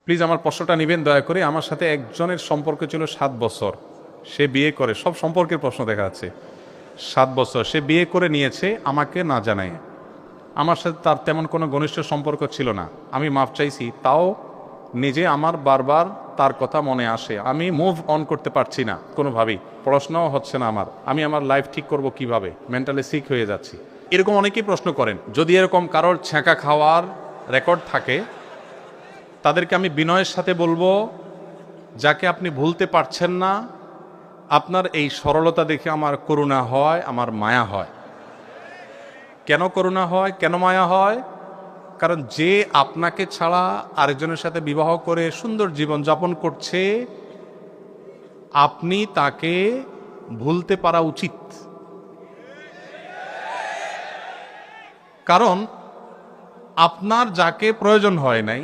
Please আমার প্রশ্নটা নেবেন দয়া করে। আমার সাথে একজনের সম্পর্ক ছিল 7 বছর, সে বিয়ে করে, সব সম্পর্কের প্রশ্ন দেখা যাচ্ছে। 7 বছর সে বিয়ে করে নিয়েছে আমাকে না জানায়। আমার সাথে তার তেমন কোনো ঘনিষ্ঠ সম্পর্ক ছিল না। আমি মাফ চাইছি, তাও নিজে আমার বারবার তার কথা মনে আসে। আমি মুভ অন করতে পারছি না কোনোভাবেই, পড়াশোনাও হচ্ছে না আমার। আমি আমার লাইফ ঠিক করব কিভাবে, মেন্টালি সিক হয়ে যাচ্ছি। এরকম অনেকেই প্রশ্ন করেন। যদি এরকম কারোর ছ্যাঁকা খাওয়ার রেকর্ড থাকে, তাদেরকে আমি বিনয়ের সাথে বলবো, যাকে আপনি ভুলতে পারছেন না, আপনার এই সরলতা দেখে আমার করুণা হয়, আমার মায়া হয়। কেন করুণা হয়, কেন মায়া হয়? কারণ যে আপনাকে ছাড়া আরেকজনের সাথে বিবাহ করে সুন্দর জীবন যাপন করছে, আপনি তাকে ভুলতে পারা উচিত। কারণ আপনার যাকে প্রয়োজন হয় নাই,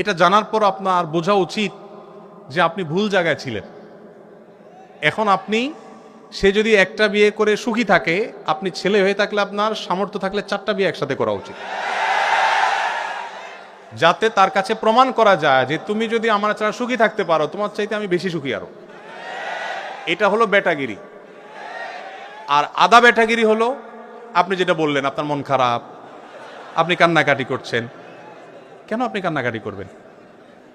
এটা জানার পর আপনার বোঝা উচিত যে আপনি ভুল জায়গায় ছিলেন। এখন আপনি, সে যদি একটা বিয়ে করে সুখী থাকে, আপনি ছেলে হয়ে থাকলে আপনার সামর্থ্য থাকলে 4টা বিয়ে একসাথে করা উচিত, যাতে তার কাছে প্রমাণ করা যায় যে তুমি যদি আমার ছাড়া সুখী থাকতে পারো, তোমার চাইতে আমি বেশি সুখী আরো। এটা হলো বেটাগিরি। আর আদা বেটাগিরি হলো আপনি যেটা বললেন, আপনার মন খারাপ, আপনি কান্নাকাটি করছেন। কেন আপনি কান্নাকাটি করবেন?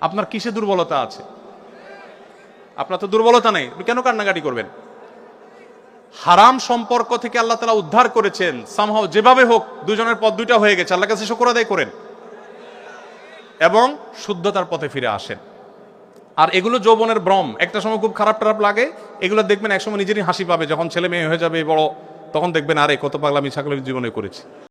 আপনার কিসে দুর্বলতা আছে? আপনার তো দুর্বলতা নেই, আপনি কেন কান্নাকাটি করবেন? হারাম সম্পর্ক থেকে আল্লাহ তাআলা উদ্ধার করেছেন, সামহাও যেভাবে হোক দুজনের পথ দুইটা হয়ে গেছে, আল্লাহর কাছে শুকর আদায় করেন এবং শুদ্ধতার পথে ফিরে আসেন। আর এগুলো যৌবনের ভ্রম, একটা সময় খুব খারাপ টারাপ লাগে, এগুলো দেখবেন একসময় নিজেরই হাসি পাবে, যখন ছেলে মেয়ে হয়ে যাবে বড়, তখন দেখবেন আরে কত পাগলামি ছাগলের জীবনে করেছি।